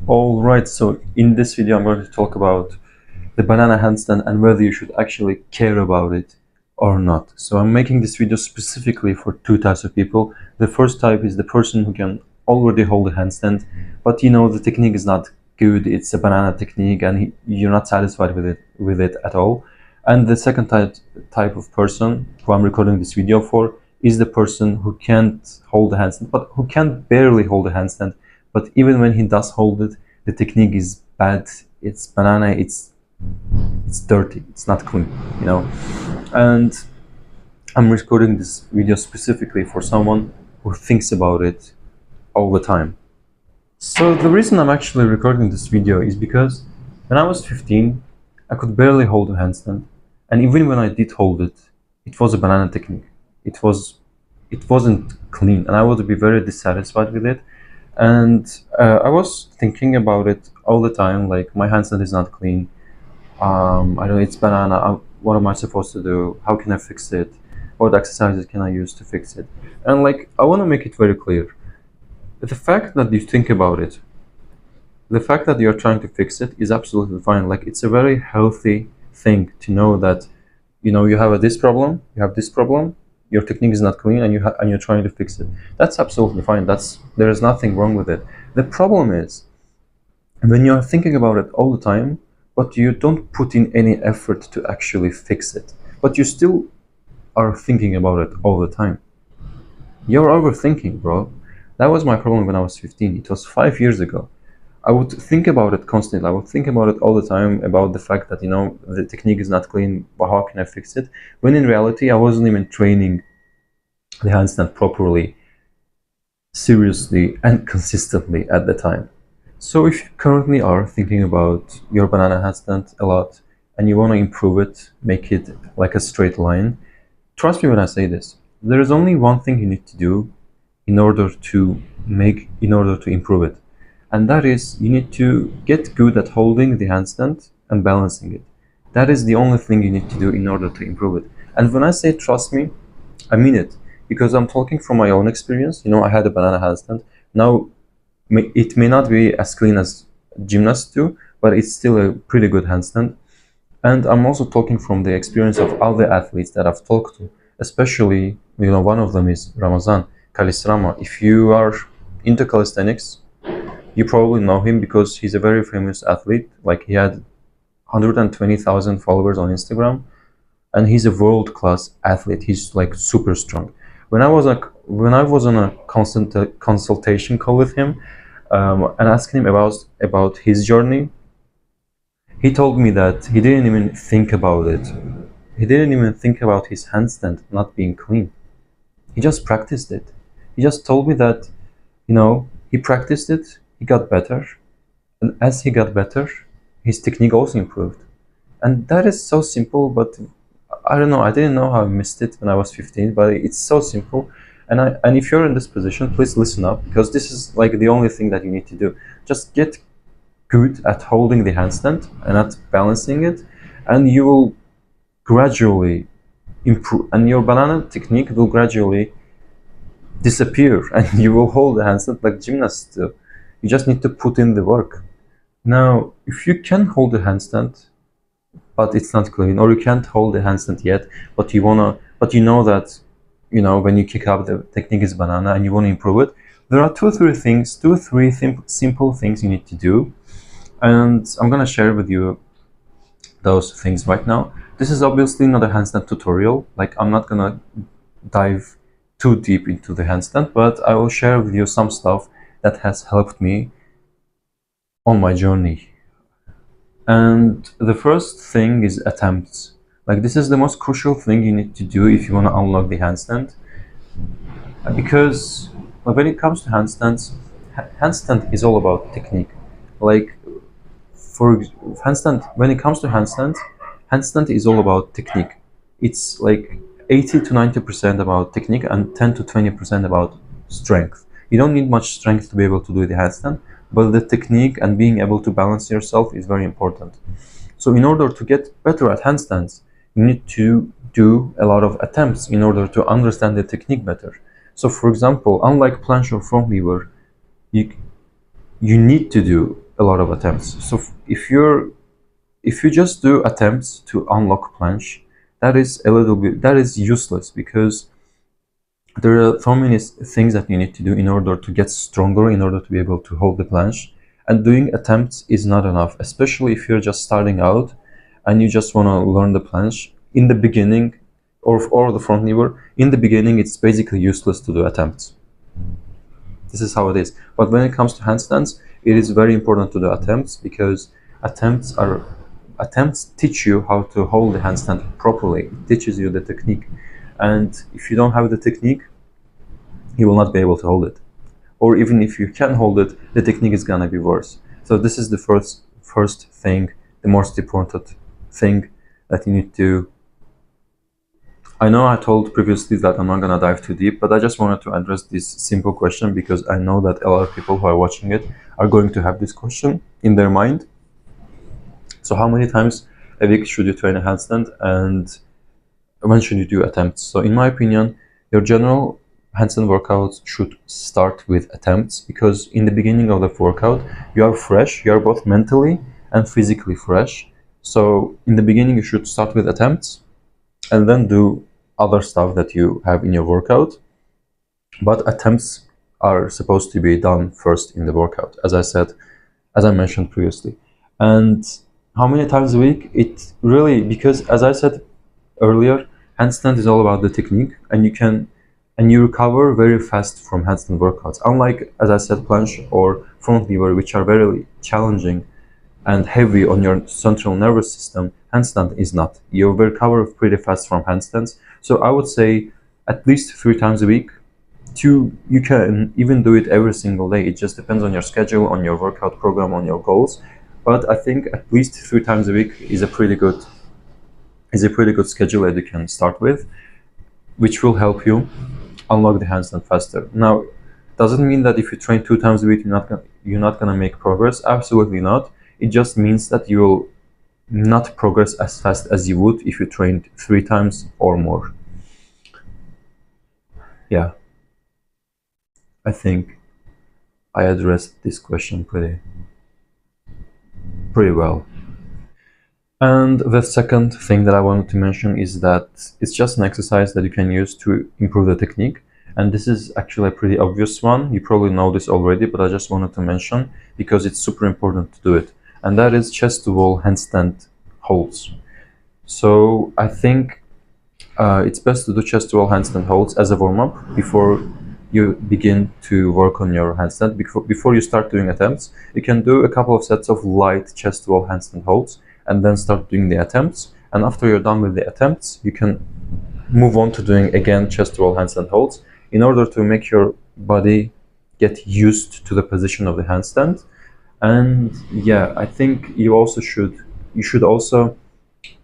Alright, so in this video I'm going to talk about the banana handstand and whether you should actually care about it or not. So I'm making this video specifically for two types of people. The first type is the person who can already hold a handstand, but the technique is not good, it's a banana technique and you're not satisfied with it at all. And the second type of person who I'm recording this video for is the person who can't hold a handstand, but who can barely hold a handstand. But even when he does hold it, the technique is bad. It's banana. It's dirty. It's not clean, And I'm recording this video specifically for someone who thinks about it all the time. So the reason I'm actually recording this video is because when I was 15, I could barely hold a handstand, and even when I did hold it, it was a banana technique. It wasn't clean, and I would be very dissatisfied with it. And I was thinking about it all the time, like my handstand is not clean. I don't know, it's banana. What am I supposed to do? How can I fix it? What exercises can I use to fix it? And I want to make it very clear. The fact that you think about it, the fact that you're trying to fix it is absolutely fine. It's a very healthy thing to know that, you have this problem, your technique is not clean, and you're trying to fix it. That's absolutely fine. There is nothing wrong with it. The problem is when you're thinking about it all the time, but you don't put in any effort to actually fix it, but you still are thinking about it all the time. You're overthinking, bro. That was my problem when I was 15. It was 5 years ago. I would think about it constantly. I would think about it all the time, about the fact that, the technique is not clean, but how can I fix it? When in reality, I wasn't even training the handstand properly, seriously, and consistently at the time. So if you currently are thinking about your banana handstand a lot, and you want to improve it, make it like a straight line, trust me when I say this. There is only one thing you need to do in order to improve it. And that is, you need to get good at holding the handstand and balancing it. That is the only thing you need to do in order to improve it. And when I say trust me, I mean it, because I'm talking from my own experience. I had a banana handstand. Now, it may not be as clean as gymnasts do, but it's still a pretty good handstand. And I'm also talking from the experience of other athletes that I've talked to, especially, one of them is Ramazan Kalisrama. If you are into calisthenics, you probably know him because he's a very famous athlete. He had 120,000 followers on Instagram, and he's a world-class athlete. He's super strong. When I was on a consultation call with him, and asking him about his journey, he told me that he didn't even think about it. He didn't even think about his handstand not being clean. He just practiced it. He just told me that, he practiced it, he got better, and as he got better, his technique also improved. And that is so simple, but I don't know, I didn't know how I missed it when I was 15, but it's so simple. And if you're in this position, please listen up, because this is the only thing that you need to do. Just get good at holding the handstand and at balancing it, and you will gradually improve, and your banana technique will gradually disappear, and you will hold the handstand like gymnasts do. You just need to put in the work. Now, if you can hold the handstand, but it's not clean, or you can't hold the handstand yet, but you know that, when you kick up, the technique is banana, and you want to improve it, there are two or three simple things you need to do. And I'm gonna share with you those things right now. This is obviously not a handstand tutorial. I'm not gonna dive too deep into the handstand, but I will share with you some stuff that has helped me on my journey. And the first thing is attempts. This is the most crucial thing you need to do if you want to unlock the handstand, because when it comes to handstands, handstand is all about technique. For handstand, when it comes to handstand is all about technique. It's 80 to 90% about technique and 10 to 20% about strength. You don't need much strength to be able to do the handstand, but the technique and being able to balance yourself is very important. So in order to get better at handstands, you need to do a lot of attempts in order to understand the technique better. So for example, unlike planche or front lever, you need to do a lot of attempts. So if you just do attempts to unlock planche, that is useless, because there are so many things that you need to do in order to get stronger, in order to be able to hold the planche. And doing attempts is not enough, especially if you're just starting out and you just want to learn the planche in the beginning, or the front lever. In the beginning, it's basically useless to do attempts. This is how it is. But when it comes to handstands, it is very important to do attempts, because attempts teach you how to hold the handstand properly. It teaches you the technique. And if you don't have the technique, you will not be able to hold it. Or even if you can hold it, the technique is gonna be worse. So this is the first thing, the most important thing that you need to. I know I told previously that I'm not gonna dive too deep, but I just wanted to address this simple question, because I know that a lot of people who are watching it are going to have this question in their mind. So how many times a week should you train a handstand, and when should you do attempts? So in my opinion, your general handstand workouts should start with attempts, because in the beginning of the workout, you are fresh, you are both mentally and physically fresh. So in the beginning, you should start with attempts and then do other stuff that you have in your workout. But attempts are supposed to be done first in the workout, as I mentioned previously. And how many times a week? It really, because as I said earlier, handstand is all about the technique, and you recover very fast from handstand workouts. Unlike, as I said, planche or front lever, which are very challenging and heavy on your central nervous system, handstand is not. You recover pretty fast from handstands. So I would say at least 3 times a week. You can even do it every single day. It just depends on your schedule, on your workout program, on your goals. But I think at least 3 times a week is a pretty good schedule that you can start with, which will help you unlock the handstand faster. Now, does it mean that if you train 2 times a week, you're not gonna make progress? Absolutely not. It just means that you will not progress as fast as you would if you trained 3 times or more. Yeah, I think I addressed this question pretty well. And the second thing that I wanted to mention is that it's just an exercise that you can use to improve the technique. And this is actually a pretty obvious one. You probably know this already, but I just wanted to mention because it's super important to do it. And that is chest to wall handstand holds. So I think it's best to do chest to wall handstand holds as a warm-up before you begin to work on your handstand. Before you start doing attempts, you can do a couple of sets of light chest to wall handstand holds, and then start doing the attempts. And after you're done with the attempts, you can move on to doing again chest to wall handstand holds, in order to make your body get used to the position of the handstand. And yeah, I think you should also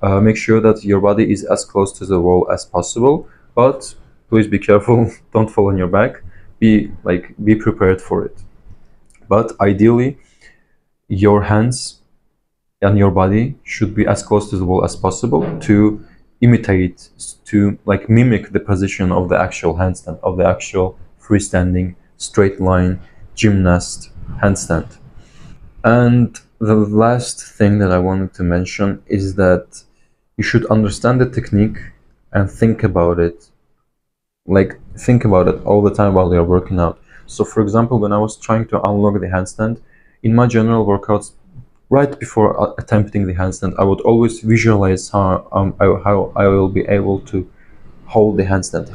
make sure that your body is as close to the wall as possible, but please be careful, don't fall on your back. Be prepared for it. But ideally, your hands and your body should be as close to the wall as possible to imitate, to mimic the position of the actual handstand, of the actual freestanding straight line gymnast handstand. And the last thing that I wanted to mention is that you should understand the technique and think about it all the time while you're working out. So for example, when I was trying to unlock the handstand in my general workouts, right before attempting the handstand, I would always visualize how I will be able to hold the handstand,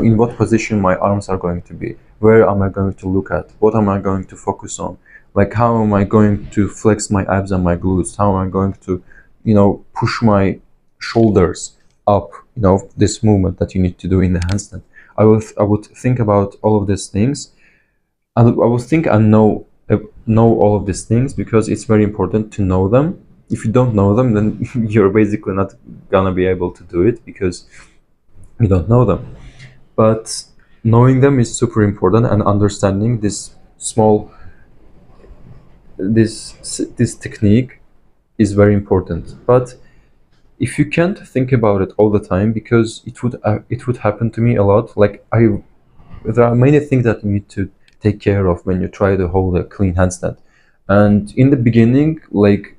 in what position my arms are going to be, where am I going to look at, what am I going to focus on, how am I going to flex my abs and my glutes, how am I going to push my shoulders up, this movement that you need to do in the handstand. I would think about all of these things, and I would think I know all of these things, because it's very important to know them. If you don't know them, then you're basically not gonna be able to do it, because you don't know them. But knowing them is super important, and understanding this technique is very important. But if you can't think about it all the time, because it would happen to me a lot. There are many things that you need to take care of when you try to hold a clean handstand. And in the beginning, like,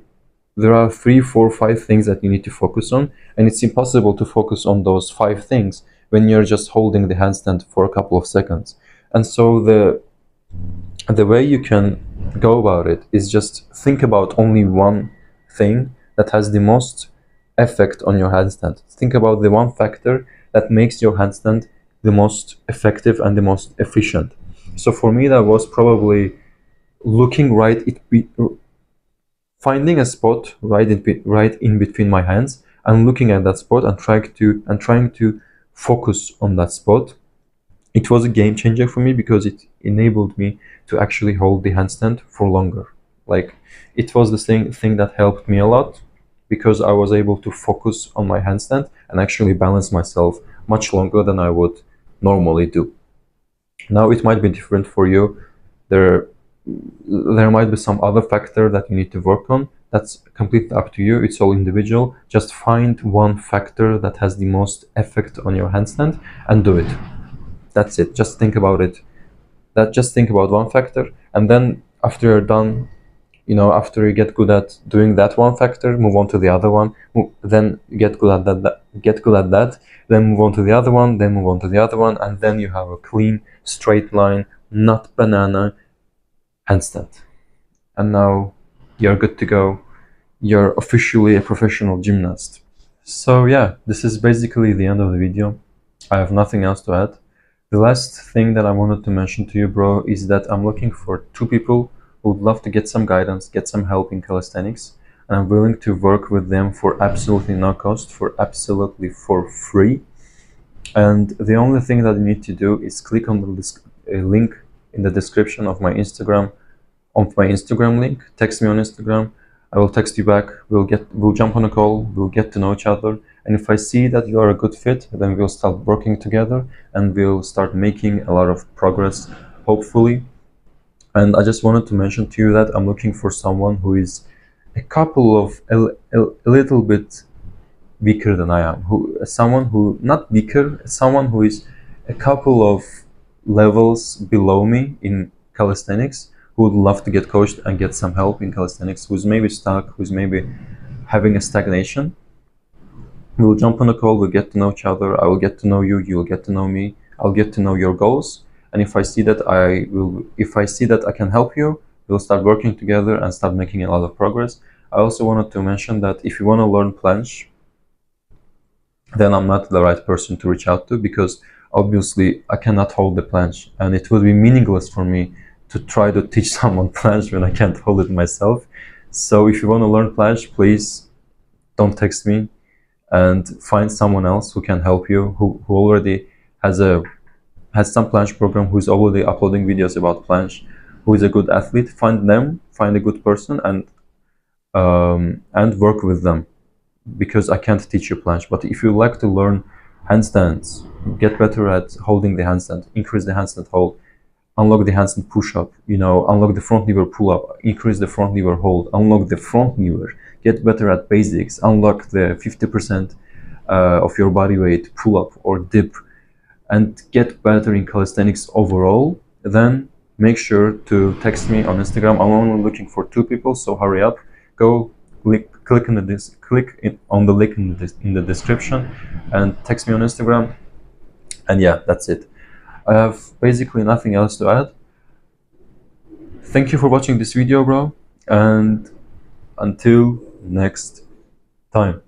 there are 3, 4, 5 things that you need to focus on, and it's impossible to focus on those 5 things when you're just holding the handstand for a couple of seconds. And so the way you can go about it is just think about only one thing that has the most effect on your handstand. Think about the one factor that makes your handstand the most effective and the most efficient. So for me, that was probably looking finding a spot right in between my hands and looking at that spot and trying to focus on that spot. It was a game changer for me because it enabled me to actually hold the handstand for longer. Like, it was the thing that helped me a lot because I was able to focus on my handstand and actually balance myself much longer than I would normally do. Now it might be different for you. There might be some other factor that you need to work on. That's completely up to you. It's all individual. Just find one factor that has the most effect on your handstand and do it. That's it. Just think about it. Just think about one factor, and then after you're done, after you get good at doing that one factor, move on to the other one. Then get good at that. Then move on to the other one. Then move on to the other one, and then you have a clean, straight line, not banana handstand. And now you're good to go. You're officially a professional gymnast. So yeah, this is basically the end of the video. I have nothing else to add. The last thing that I wanted to mention to you, bro, is that I'm looking for 2 people who would love to get some guidance, get some help in calisthenics, and I'm willing to work with them for absolutely no cost, absolutely for free. And the only thing that you need to do is click on the link in the description of my Instagram, link. Text me on Instagram. I will text you back. We'll jump on a call. We'll get to know each other. And if I see that you are a good fit, then we'll start working together and we'll start making a lot of progress, hopefully. And I just wanted to mention to you that I'm looking for someone who is a little bit weaker than I am. Someone who is a couple of levels below me in calisthenics, who would love to get coached and get some help in calisthenics, who's maybe stuck, who's maybe having a stagnation. We'll jump on a call, we'll get to know each other, I will get to know you, you'll get to know me, I'll get to know your goals, and if I see that I can help you, we'll start working together and start making a lot of progress. I also wanted to mention that if you want to learn planche, then I'm not the right person to reach out to, because obviously I cannot hold the planche, and it would be meaningless for me to try to teach someone planche when I can't hold it myself. So if you want to learn planche, please don't text me, and find someone else who can help you, who already has some planche program, who's already uploading videos about planche, who is a good athlete. Find a good person, and work with them, because I can't teach you planche. But if you like to learn handstands, get better at holding the handstand, increase the handstand hold, unlock the handstand push-up, unlock the front lever pull-up, increase the front lever hold, unlock the front lever, get better at basics, unlock the 50% of your body weight pull-up or dip, and get better in calisthenics overall, then make sure to text me on Instagram. I'm only looking for 2 people, so hurry up. Go click on the link in the description and text me on Instagram. And yeah, that's it. I have basically nothing else to add. Thank you for watching this video, bro, and until next time.